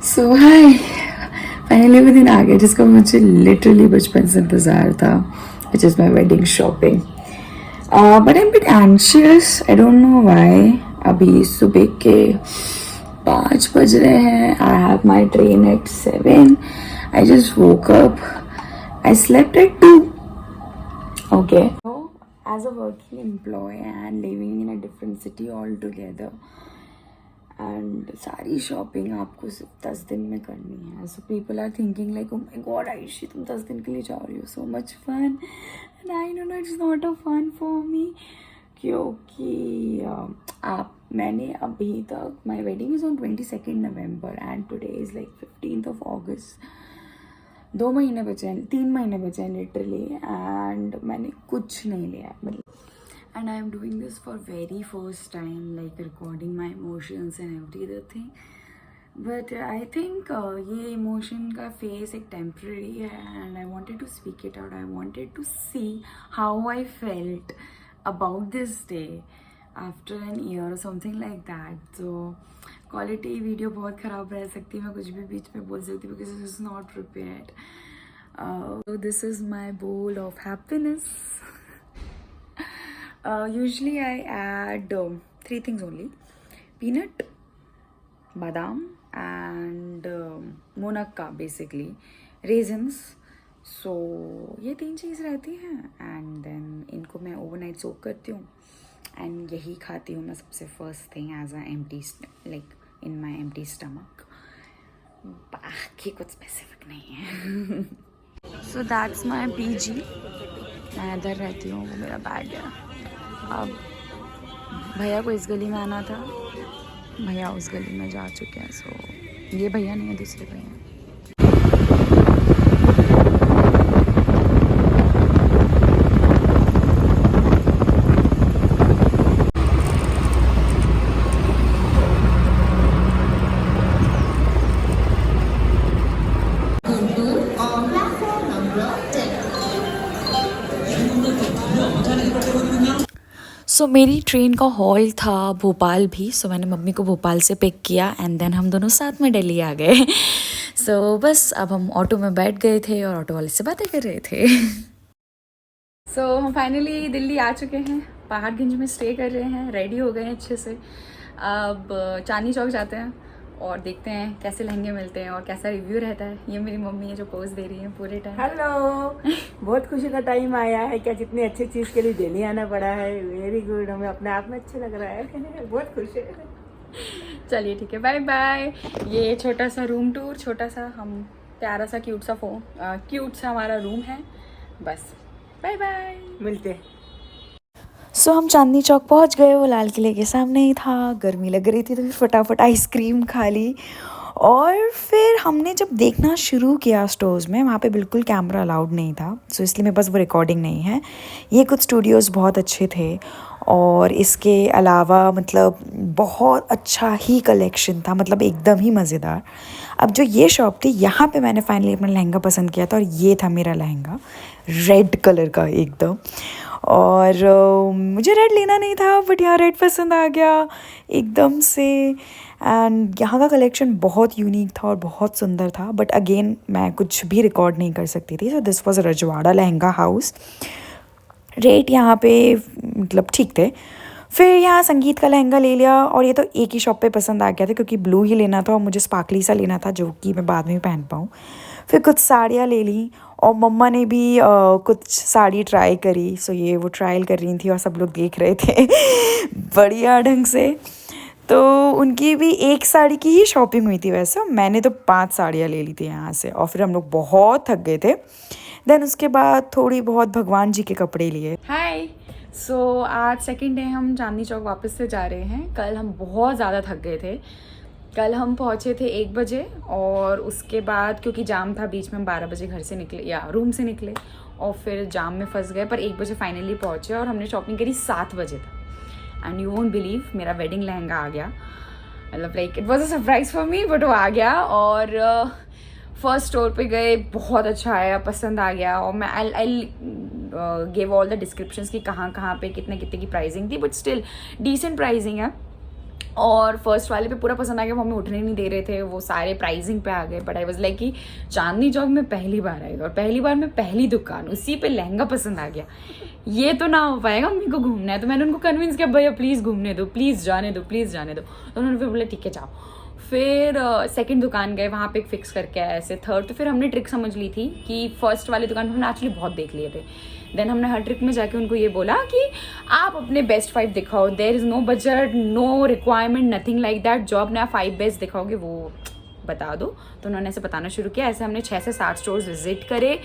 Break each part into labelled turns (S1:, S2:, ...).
S1: सो हाय, finally वो दिन आ गया जिसका मुझे लिटरली बचपन से इंतज़ार था, which is my wedding shopping. But I am bit anxious, I don't know why. अभी सुबह के 5 बज रहे हैं. I have my train eight 7. I just woke up. I slept at 2. Okay. So, as a working employee and living in a different city altogether, and सारी shopping आपको सिर्फ 10 दिन में करनी है. So people are thinking like, oh my god Ayushi, तुम 10 दिन के लिए जा रही हो, so much fun. And I know it's not a fun for me, क्योंकि मैंने अभी तक, my wedding is on 22 November and today is like 15 August. 2 महीने बचे हैं, 3 महीने बचे हैं लिटरली, एंड मैंने कुछ नहीं लिया मतलब. And I am doing this for very first time, like recording my emotions and everything. But I think ये emotion का phase एक temporary है, and I wanted to speak it out. I wanted to see how I felt about this day after an year or something like that. So quality video बहुत ख़राब रह सकती है, मैं कुछ भी बीच में बोल सकती हूँ because this is not prepared. So this is my bowl of happiness. Usually I add 3 things only: peanut, badam and monakka, basically raisins. So ये 3 चीज़ रहती हैं, and then इनको मैं overnight soak करती हूँ and यही खाती हूँ मैं सबसे first thing as a empty, like in my empty stomach. बाकी कुछ specific नहीं है. So that's my PG. मैं इधर रहती हूँ, वो मेरा बैग है. अब भैया को इस गली में आना था, भैया उस गली में जा चुके हैं. सो ये भैया नहीं है, दूसरे भैया हैं. सो मेरी ट्रेन का हॉल था भोपाल भी. सो मैंने मम्मी को भोपाल से पिक किया एंड देन हम दोनों साथ में दिल्ली आ गए. सो बस अब हम ऑटो में बैठ गए थे और ऑटो वाले से बातें कर रहे थे. सो हम फाइनली दिल्ली आ चुके हैं, पहाड़गंज में स्टे कर रहे हैं, रेडी हो गए हैं अच्छे से. अब चांदनी चौक जाते हैं और देखते हैं कैसे लहंगे मिलते हैं और कैसा रिव्यू रहता है. ये मेरी मम्मी है जो पोज दे रही है पूरे टाइम.
S2: हेलो. बहुत खुशी का टाइम आया है क्या, जितनी अच्छी चीज़ के लिए दिल्ली आना पड़ा है. वेरी गुड, हमें अपने आप में अच्छा लग रहा है. बहुत खुश है.
S1: चलिए ठीक है, बाय बाय. ये छोटा सा रूम टूर, छोटा सा हम प्यारा सा क्यूट सा हमारा रूम है. बस बाय बाय,
S2: मिलते.
S3: सो हम चांदनी चौक पहुंच गए. वो लाल किले के सामने ही था. गर्मी लग रही थी तो फिर फटाफट आइसक्रीम खा ली. और फिर हमने जब देखना शुरू किया स्टोर्स में, वहाँ पे बिल्कुल कैमरा अलाउड नहीं था. सो इसलिए मेरे पास वो रिकॉर्डिंग नहीं है. ये कुछ स्टूडियोज़ बहुत अच्छे थे और इसके अलावा मतलब बहुत अच्छा ही कलेक्शन था, मतलब एकदम ही मज़ेदार. अब जो ये शॉप थी, यहाँ पे मैंने फाइनली अपना लहंगा पसंद किया था और ये था मेरा लहंगा, रेड कलर का एकदम. और मुझे रेड लेना नहीं था बट यहाँ रेड पसंद आ गया एकदम से. एंड यहाँ का कलेक्शन बहुत यूनिक था और बहुत सुंदर था. बट अगेन मैं कुछ भी रिकॉर्ड नहीं कर सकती थी. So this was Rajwada lehenga house. रेट यहाँ पे मतलब ठीक थे. फिर यहाँ संगीत का लहंगा ले लिया और ये तो एक ही शॉप पे पसंद आ गया था क्योंकि ब्लू ही लेना था और मुझे स्पार्कली सा लेना था जो कि मैं बाद में भी पहन पाऊँ. फिर कुछ साड़ियाँ ले ली और मम्मा ने भी कुछ साड़ी ट्राई करी. सो ये वो ट्रायल कर रही थी और सब लोग देख रहे थे बढ़िया ढंग से. तो उनकी भी एक साड़ी की ही शॉपिंग हुई थी. वैसे मैंने तो 5 साड़ियाँ ले ली थी यहाँ से और फिर हम लोग बहुत थक गए थे. देन उसके बाद थोड़ी बहुत भगवान जी के कपड़े लिए.
S1: हाय. सो आज सेकंड डे हम चांदनी चौक वापस से जा रहे हैं. कल हम बहुत ज़्यादा थक गए थे. कल हम पहुँचे थे 1 बजे और उसके बाद क्योंकि जाम था बीच में, हम 12 बजे घर से निकले या रूम से निकले और फिर जाम में फंस गए. पर 1 बजे फाइनली पहुँचे और हमने शॉपिंग करी 7 बजे तक. एंड यू वोंट बिलीव, मेरा वेडिंग लहंगा आ गया. मतलब like it was a surprise for me, but वो आ गया. और फर्स्ट स्टोर पे गए, बहुत अच्छा आया, पसंद आ गया. और मैं I give all the descriptions कि कहाँ कहाँ पे कितने कितने की प्राइसिंग थी, बट स्टिल डिसेंट प्राइसिंग है.
S3: और फर्स्ट वाले पे पूरा पसंद आ गया, वो हमें उठने नहीं दे रहे थे, वो सारे प्राइसिंग पे आ गए। बट आई वाज लाइक कि चांदनी चौक में पहली बार आएगा और पहली बार में पहली दुकान, उसी पे लहंगा पसंद आ गया, ये तो ना हो पाएगा, मम्मी को घूमना है। तो मैंने उनको कन्विंस किया, भैया प्लीज़ घूमने दो, प्लीज़ जाने दो, प्लीज़ जाने दो। तो उन्होंने फिर बोला ठीक है जाओ। फिर सेकंड दुकान गए, वहाँ पे एक फिक्स करके आए ऐसे। थर्ड तो फिर हमने ट्रिक समझ ली थी कि फर्स्ट वाली दुकान हमने एक्चुअली बहुत देख लिए थे। देन हमने हर ट्रिक में जाके उनको ये बोला कि आप अपने बेस्ट 5 दिखाओ, there is no budget, no requirement, nothing like that, जो अपने आप 5 बेस्ट दिखाओगे वो बता दो। तो उन्होंने ऐसे बताना शुरू किया। ऐसे हमने 6 से 7 स्टोर्स विजिट करे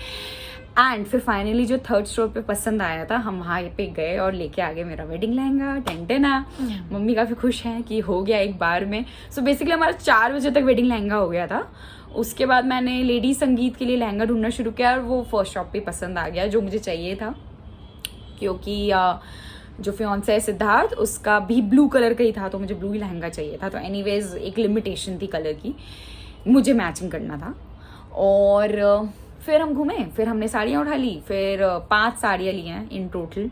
S3: एंड फिर फाइनली जो थर्ड स्टोर पे पसंद आया था, हम वहाँ पे गए और लेके आ गए मेरा वेडिंग लहंगा। टेंटेना मम्मी काफ़ी खुश हैं कि हो गया एक बार में। सो बेसिकली हमारा 4 बजे तक वेडिंग लहंगा हो गया था। उसके बाद मैंने लेडी संगीत के लिए लहंगा ढूंढना शुरू किया और वो फर्स्ट शॉप पे पसंद आ गया जो मुझे चाहिए था, क्योंकि जो फियांसे है सिद्धार्थ, उसका भी ब्लू कलर का ही था, तो मुझे ब्लू ही लहंगा चाहिए था। तो एनीवेज एक लिमिटेशन थी कलर की, मुझे मैचिंग करना था। और फिर हम घूमे, फिर हमने साड़ियाँ उठा ली, फिर 5 साड़ियाँ ली हैं इन टोटल,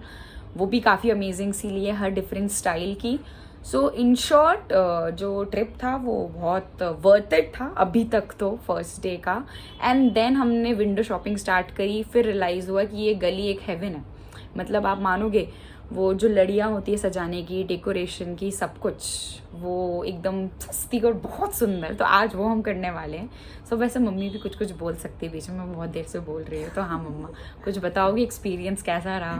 S3: वो भी काफ़ी अमेजिंग सी ली है, हर डिफरेंट स्टाइल की। सो इन शॉर्ट जो ट्रिप था वो बहुत वर्थ इट था अभी तक तो, फर्स्ट डे का। एंड देन हमने विंडो शॉपिंग स्टार्ट करी। फिर रियलाइज़ हुआ कि ये गली एक हेवन है। मतलब आप मानोगे, वो जो लड़ियाँ होती है सजाने की, डेकोरेशन की, सब कुछ वो एकदम सस्ती और बहुत सुंदर। तो आज वो हम करने वाले हैं। सो वैसे मम्मी भी कुछ कुछ बोल सकती है, बीच में बहुत देर से बोल रही है। तो हाँ मम्मा, कुछ बताओगे, एक्सपीरियंस कैसा रहा?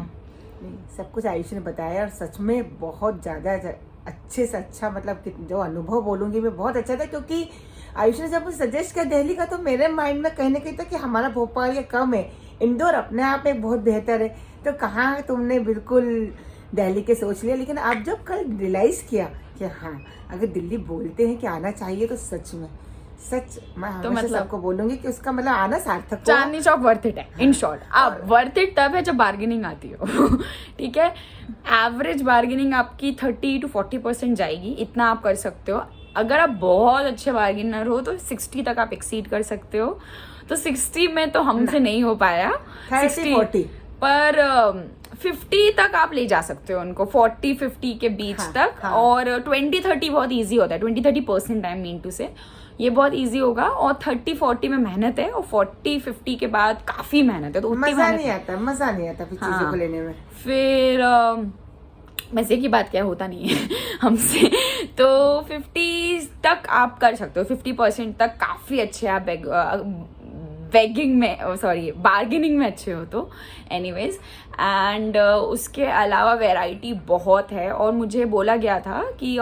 S2: नहीं, सब कुछ आयुष ने बताया और सच में बहुत ज़्यादा अच्छे से अच्छा, मतलब जो अनुभव बोलूँगी मैं, बहुत अच्छा था। क्योंकि आयुष ने जब मुझे सजेस्ट किया दिल्ली का, तो मेरे माइंड में कहीं ना कहीं था कि हमारा भोपाल ये कम है, इंदौर अपने आप में बहुत बेहतर है। तो कहाँ तुमने बिल्कुल दिल्ली के सोच लिया। लेकिन आप जब कल रियलाइज़ किया कि हाँ, अगर दिल्ली बोलते हैं कि आना चाहिए, तो सच में सच मैं
S3: तो
S2: हमेशा
S3: मतलब
S2: सबको बोलूंगी कि उसका मतलब आना सार्थक हुआ।
S3: चांदनी चौक वर्थ इट है इन शॉर्ट। अब वर्थ इट तब है जब बार्गेनिंग आती हो ठीक है, एवरेज बार्गेनिंग आपकी 30 to 40% जाएगी, इतना आप कर सकते हो। अगर आप बहुत अच्छे बार्गेनर हो तो 60 तक आप एक्सीड कर सकते हो। तो 60 में तो हमसे नहीं हो पाया,
S2: 30-40
S3: पर 50 तक आप ले जा सकते हो उनको, 40-50 के बीच तक।
S2: हाँ।
S3: और 20-30 बहुत इजी होता है, 20-30% आई मीन टू से, ये बहुत इजी होगा। और 30-40 में मेहनत है, और 40-50 के बाद काफी मेहनत है। तो उतनी
S2: मजा
S3: मेहनत
S2: नहीं आता, मजा नहीं आता फिर चीजों को लेने में।
S3: फिर मजे की बात क्या होता नहीं है हमसे। तो 50 तक आप कर सकते हो, 50% तक काफी अच्छे आप बेगिंग में, सॉरी बार्गेनिंग में अच्छे हो। तो एनीवेज, एंड उसके अलावा वैरायटी बहुत है। और मुझे बोला गया था कि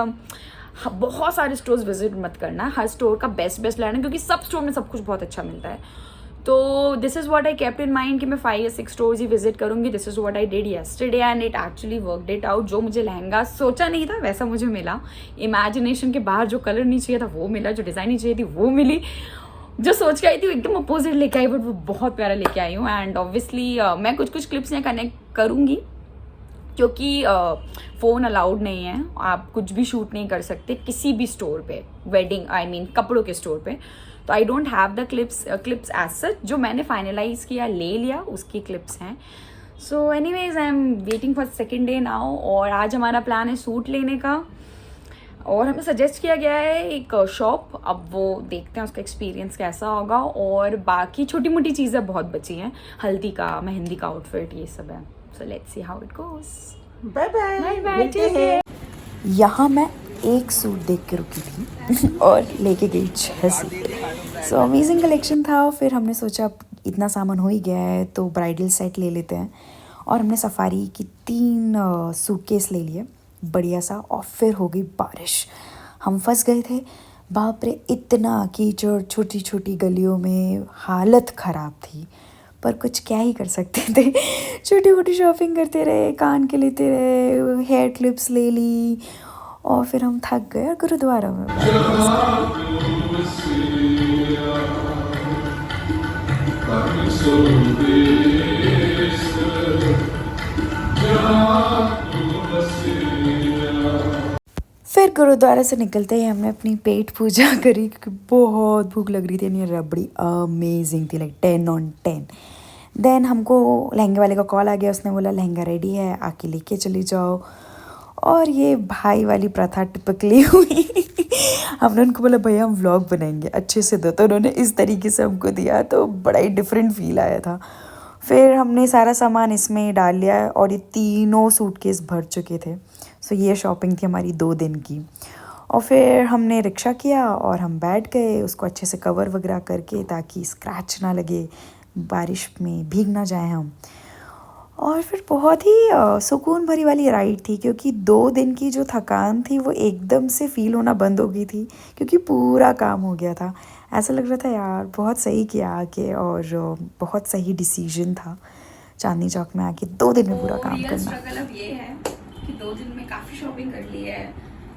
S3: बहुत सारे स्टोर्स विजिट मत करना, हर स्टोर का बेस्ट लेना, क्योंकि सब स्टोर में सब कुछ बहुत अच्छा मिलता है। तो this is what I kept in mind कि मैं 5 या 6 स्टोर्स ही विजिट करूंगी। This is what I did yesterday and it actually worked it out. जो मुझे लहंगा सोचा नहीं था वैसा मुझे मिला, इमेजिनेशन के बाहर जो कलर नहीं चाहिए था वो मिला, जो डिज़ाइन नहीं चाहिए थी वो मिली, जो सोच के आई थी वो एकदम अपोजिट लेके आई, बट वो बहुत प्यारा लेके आई हूँ। एंड ऑब्वियसली मैं कुछ क्लिप्स यहाँ कनेक्ट करूँगी, क्योंकि फ़ोन अलाउड नहीं है, आप कुछ भी शूट नहीं कर सकते किसी भी स्टोर पे, वेडिंग आई मीन कपड़ों के स्टोर पे। तो I don't have the clips as such. जो मैंने फाइनलाइज किया, ले लिया, उसकी क्लिप्स हैं। So anyways, I am waiting for second day now. और आज हमारा प्लान है सूट लेने का, और हमें सजेस्ट किया गया है एक शॉप। अब वो देखते हैं उसका एक्सपीरियंस कैसा होगा। और बाकी छोटी मोटी चीज़ें बहुत बची हैं, हल्दी का, मेहंदी का आउटफिट, ये सब है। So let's see how it goes.
S2: Bye bye
S3: bye bye,
S2: मिलते हैं।
S3: यहाँ मैं एक सूट देख के रुकी थी और लेके गई 6 सूट। सो अमेजिंग कलेक्शन था। फिर हमने सोचा अब इतना सामान हो ही गया है तो ब्राइडल सेट ले लेते हैं, और हमने सफारी की 3 सूटकेस ले लिए बढ़िया सा। और फिर हो गई बारिश, हम फंस गए थे। बाप रे, इतना कीचड़, छोटी छोटी गलियों में हालत ख़राब थी, पर कुछ क्या ही कर सकते थे। छोटी मोटी शॉपिंग करते रहे, कान के लेते रहे, हेयर क्लिप्स ले ली, और फिर हम थक गए और गुरुद्वारा में फिर गुरुद्वारा से निकलते ही हमने अपनी पेट पूजा करी, क्योंकि बहुत भूख लग रही थी। यानी रबड़ी अमेजिंग थी, लाइक 10 on 10। देन हमको लहंगे वाले का कॉल आ गया, उसने बोला लहंगा रेडी है, आके लेके चली जाओ। और ये भाई वाली प्रथा टिपिकली हुई। हमने उनको बोला भैया हम व्लॉग बनाएंगे अच्छे से दो, तो उन्होंने इस तरीके से हमको दिया, तो बड़ा ही डिफरेंट फील आया था। फिर हमने सारा सामान इसमें डाल लिया और ये तीनों सूटकेस भर चुके थे। सो ये शॉपिंग थी हमारी 2 दिन की। और फिर हमने रिक्शा किया और हम बैठ गए उसको अच्छे से कवर वगैरह करके, ताकि स्क्रैच ना लगे, बारिश में भीग ना जाए हम। और फिर बहुत ही सुकून भरी वाली राइड थी, क्योंकि 2 दिन की जो थकान थी वो एकदम से फ़ील होना बंद हो गई थी, क्योंकि पूरा काम हो गया था। ऐसा लग रहा था यार बहुत सही किया आके, और बहुत सही डिसीजन था चांदनी चौक में आके 2 दिन में पूरा काम करना।
S1: स्ट्रगल अब ये है कि 2 दिन में काफ़ी शॉपिंग कर ली है,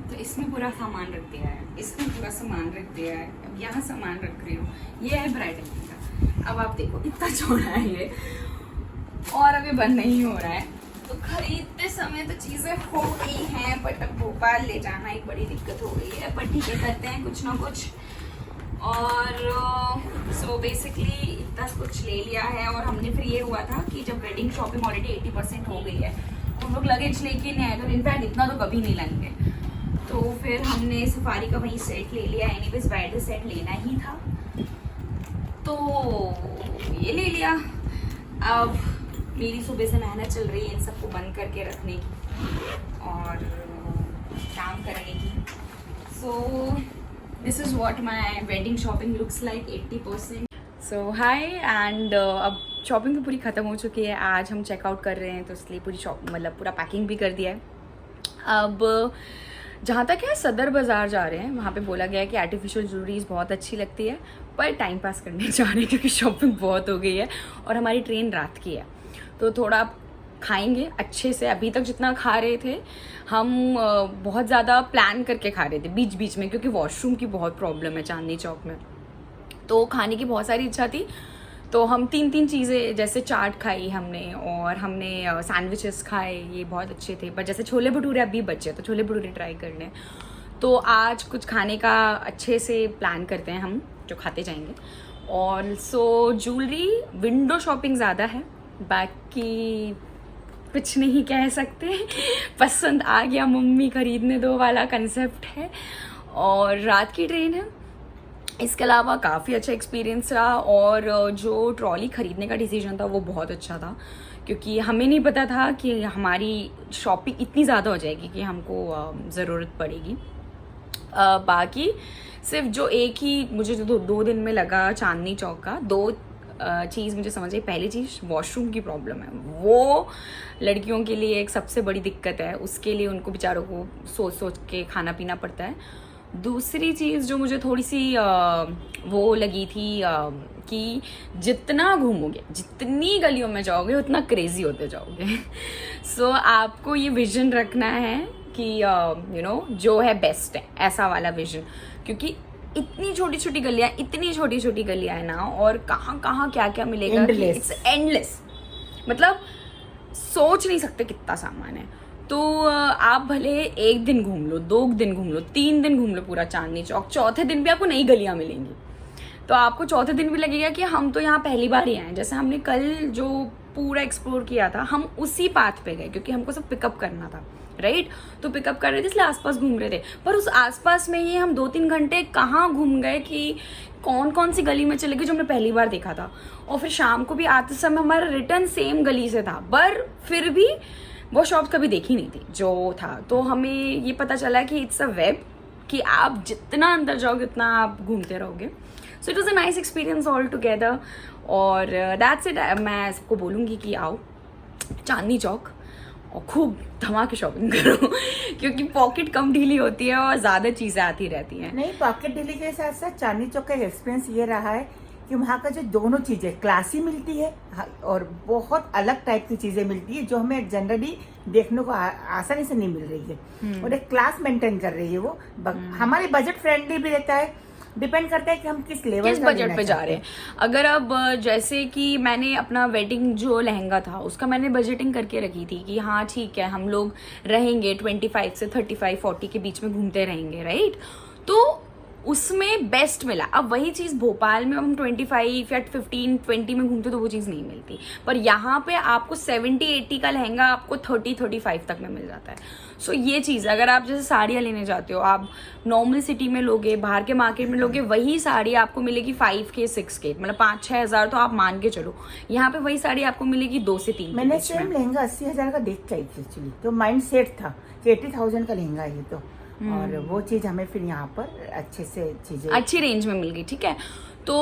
S1: तो इसमें पूरा सामान रख दिया है, इसमें पूरा सामान रख दिया है, अब यहाँ सामान रख रही हूँ। ये है ब्राइडल का। अब आप देखो इतना चौड़ा है ये, और अभी बंद नहीं हो रहा है। तो खरीदते समय तो चीज़ें हो गई हैं, बट अब भोपाल ले जाना एक बड़ी दिक्कत हो गई है। पर ठीक है, करते हैं कुछ ना कुछ। और सो बेसिकली इतना कुछ ले लिया है। और हमने फिर ये हुआ था कि जब वेडिंग शॉपिंग ऑलरेडी 80% हो गई है, हम लोग लगेज लेके नहीं आए, तो इनफैक्ट इतना तो कभी नहीं लाएंगे। तो फिर हमने सफारी का वही सेट ले लिया। एनीवेज ब्राइडल सेट लेना ही था, तो ये ले लिया। अब मेरी सुबह से मेहनत चल रही है इन सबको बंद करके रखने की और काम करने की। So this is what my wedding shopping looks like 80%। So hi and अब शॉपिंग तो पूरी ख़त्म हो चुकी है। आज हम चेकआउट कर रहे हैं, तो इसलिए पूरी मतलब पूरा पैकिंग भी कर दिया है। अब जहाँ तक है सदर बाज़ार जा रहे हैं, वहाँ पे बोला गया है कि आर्टिफिशियल ज्वेलरीज बहुत अच्छी लगती है, पर टाइम पास करने जा रहे हैं क्योंकि शॉपिंग बहुत हो गई है और हमारी ट्रेन रात की है। तो थोड़ा खाएंगे अच्छे से। अभी तक जितना खा रहे थे हम बहुत ज़्यादा प्लान करके खा रहे थे बीच बीच में, क्योंकि वॉशरूम की बहुत प्रॉब्लम है चांदनी चौक में। तो खाने की बहुत सारी इच्छा थी, तो हम 3 चीज़ें, जैसे चाट खाई हमने और हमने सैंडविचेस खाए, ये बहुत अच्छे थे। पर जैसे छोले भटूरे अभी बचे, तो छोले भटूरे ट्राई करने। तो आज कुछ खाने का अच्छे से प्लान करते हैं हम, जो खाते जाएंगे। और सो ज्वेलरी विंडो शॉपिंग ज़्यादा है, बाकी कुछ नहीं कह सकते। पसंद आ गया, मम्मी खरीदने दो वाला कंसेप्ट है। और रात की ट्रेन है, इसके अलावा काफ़ी अच्छा एक्सपीरियंस रहा। और जो ट्रॉली ख़रीदने का डिसीजन था वो बहुत अच्छा था, क्योंकि हमें नहीं पता था कि हमारी शॉपिंग इतनी ज़्यादा हो जाएगी कि हमको ज़रूरत पड़ेगी। बाकी सिर्फ जो एक ही मुझे जो 2 दिन में लगा चांदनी चौक का, 2 चीज़ मुझे समझ आई। पहली चीज़ वॉशरूम की प्रॉब्लम है, वो लड़कियों के लिए एक सबसे बड़ी दिक्कत है। उसके लिए उनको बेचारों को सोच सोच के खाना पीना पड़ता है। दूसरी चीज़ जो मुझे थोड़ी सी वो लगी थी कि जितना घूमोगे, जितनी गलियों में जाओगे, उतना क्रेजी होते जाओगे। सो आपको ये विजन रखना है कि यू नो जो है बेस्ट है, ऐसा वाला विजन। क्योंकि इतनी छोटी छोटी गलियां है ना, और कहाँ कहाँ क्या क्या मिलेगा, इट्स एंडलेस। मतलब सोच नहीं सकते कितना सामान है। तो आप भले 1 दिन घूम लो, 2 दिन घूम लो, 3 दिन घूम लो पूरा चांदनी चौक, चौथे दिन भी आपको नई गलियां मिलेंगी। तो आपको चौथे दिन भी लगेगा कि हम तो यहाँ पहली बार ही आए। जैसे हमने कल जो पूरा एक्सप्लोर किया था, हम उसी पाथ पे गए क्योंकि हमको सब पिकअप करना था, राइट। तो पिकअप कर रहे थे, इसलिए आसपास घूम रहे थे। पर उस आसपास में ही हम 2-3 घंटे कहाँ घूम गए कि कौन कौन सी गली में चले गए जो हमने पहली बार देखा था। और फिर शाम को भी आते समय हमारा रिटर्न सेम गली से था, पर फिर भी वो शॉप कभी देखी नहीं थी जो था। तो हमें ये पता चला कि इट्स अ वेब, कि आप जितना अंदर जाओगे उतना आप घूमते रहोगे। So it was a nice experience all together. और दैट्स इट। मैं सबको बोलूँगी कि आओ चांदनी चौक और खूब धमाके शॉपिंग करो, क्योंकि पॉकेट कम ढीली होती है और ज़्यादा चीज़ें आती रहती हैं।
S2: नहीं, पॉकेट ढीली के साथ साथ चांदनी चौक का एक्सपीरियंस ये रहा है कि वहाँ का जो दोनों चीजें क्लासी मिलती है और बहुत अलग टाइप की चीजें मिलती है जो हमें जनरली देखने को आसानी से नहीं मिल रही है। और एक क्लास मेंटेन कर रही है वो। हमारे बजट फ्रेंडली भी रहता है, डिपेंड करता है कि हम किस लेवल
S1: किस बजट पे जा रहे हैं। अगर अब जैसे कि मैंने अपना वेडिंग जो लहंगा था उसका मैंने बजटिंग करके रखी थी कि हाँ ठीक है, हम लोग रहेंगे 25 से 35-40 के बीच में घूमते रहेंगे, राइट। तो
S4: उसमें बेस्ट मिला। अब वही चीज़ भोपाल में हम 25 या 15-20 में घूमते तो वो चीज़ नहीं मिलती, पर यहाँ पे आपको 70-80 का लहंगा आपको 30-35 तक में मिल जाता है। सो ये चीज़ अगर आप जैसे साड़ियाँ लेने जाते हो, आप नॉर्मल सिटी में लोगे, बाहर के मार्केट में लोगे, वही साड़ी आपको मिलेगी 5K 6K, मतलब 5-6 हज़ार तो आप मान के चलो। यहाँ पे वही साड़ी आपको मिलेगी 2 से 3।
S2: मैंने सेम लहंगा 80,000 का देख के आई थी एक्चुअली, तो माइंड सेट था कि 80,000 का लहंगा है तो, और वो चीज़ हमें फिर यहाँ पर अच्छे से चीज़ें
S4: अच्छी रेंज में मिल गई। ठीक है, तो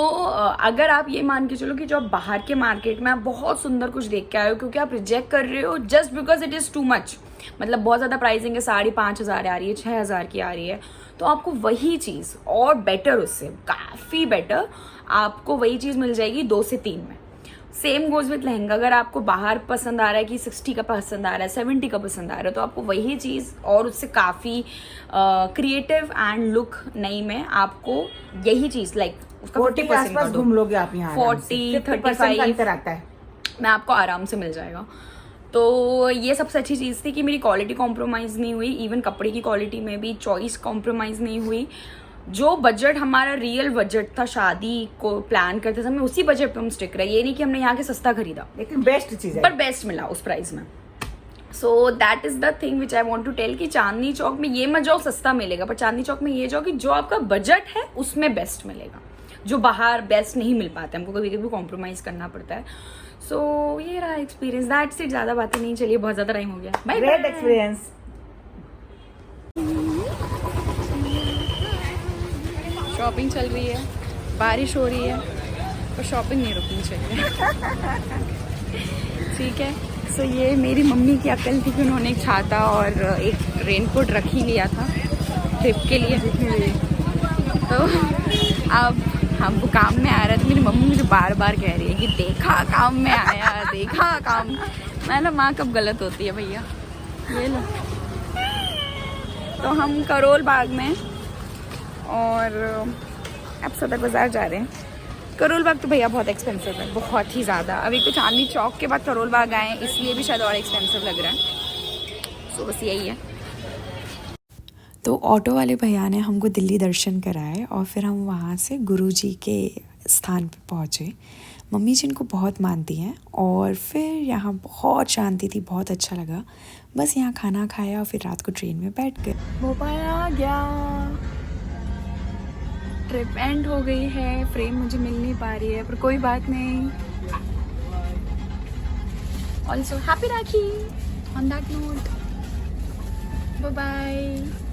S4: अगर आप ये मान के चलो कि जो आप बाहर के मार्केट में आप बहुत सुंदर कुछ देख के आए हो, क्योंकि आप रिजेक्ट कर रहे हो just because it is too much, मतलब बहुत ज़्यादा प्राइसिंग है, साड़ी 5,000 आ रही है, 6,000 की आ रही है, तो आपको वही चीज़ और बेटर, उससे काफ़ी बेटर आपको वही चीज़ मिल जाएगी 2 से 3 में। सेम गोज विथ लहंगा, अगर आपको बाहर पसंद आ रहा है कि 60 का पसंद आ रहा है, 70 का पसंद आ रहा है, तो आपको वही चीज़ और उससे काफ़ी क्रिएटिव एंड लुक नई में आपको यही चीज़ लाइक उसका
S2: 40 के आसपास घूम लोगे आप यहाँ,
S4: 40-35
S2: अंतर आता है
S4: में आपको आराम से मिल जाएगा। तो ये सबसे अच्छी चीज़ थी कि मेरी क्वालिटी कॉम्प्रोमाइज़ नहीं हुई, इवन कपड़े की क्वालिटी में भी चॉइस कॉम्प्रोमाइज़ नहीं हुई। जो बजट हमारा रियल बजट था शादी को प्लान करते समय, उसी बजट पे हम स्टिक रहे। ये नहीं कि हमने यहाँ के सस्ता खरीदा,
S2: लेकिन बेस्ट चीज़ है,
S4: पर बेस्ट मिला उस प्राइस में। So that is the thing which I want to tell कि चांदनी चौक में ये मत जाओ सस्ता मिलेगा, पर चांदनी चौक में ये जाओ कि जो आपका बजट है उसमें बेस्ट मिलेगा, जो बाहर बेस्ट नहीं मिल पाता, हमको कभी कभी कॉम्प्रोमाइज़ करना पड़ता है। सो ये रहा एक्सपीरियंस, दैट्स इट। ज़्यादा बातें नहीं, चलिए बहुत ज़्यादा टाइम हो गया, bye bye.
S2: Great experience.
S4: Shopping चल रही है, बारिश हो रही है, पर शॉपिंग नहीं रुकनी चाहिए। ठीक है, सो ये मेरी मम्मी की अकल थी कि उन्होंने एक छाता और एक रेनकोट रख ही लिया था ट्रिप के लिए। तो अब हम वो काम में आ रहा था, मेरी मम्मी मुझे बार बार कह रही है कि देखा काम में आया, देखा काम। मैं ना माँ कब गलत होती है भैया, ये लो। तो हम करोल बाग में और अब सदर बाज़ार जा रहे हैं। करोल बाग तो भैया बहुत एक्सपेंसिव है, बहुत ही ज़्यादा। अभी तो चांदनी चौक के बाद करोल बाग आए, इसलिए भी शायद और एक्सपेंसिव लग रहा है। सो बस यही है।
S3: तो ऑटो वाले भैया ने हमको दिल्ली दर्शन कराए और फिर हम वहाँ से गुरुजी के स्थान पे पहुँचे। मम्मी जिनको बहुत मानती हैं, और फिर यहाँ बहुत शांति थी, बहुत अच्छा लगा। बस यहाँ खाना खाया और फिर रात को ट्रेन में बैठ गए।
S4: भोपाल आ गया, ट्रिप एंड हो गई है, फ्रेम मुझे मिल नहीं पा रही है, पर कोई बात नहीं। Also happy Rakhi on that note, bye bye.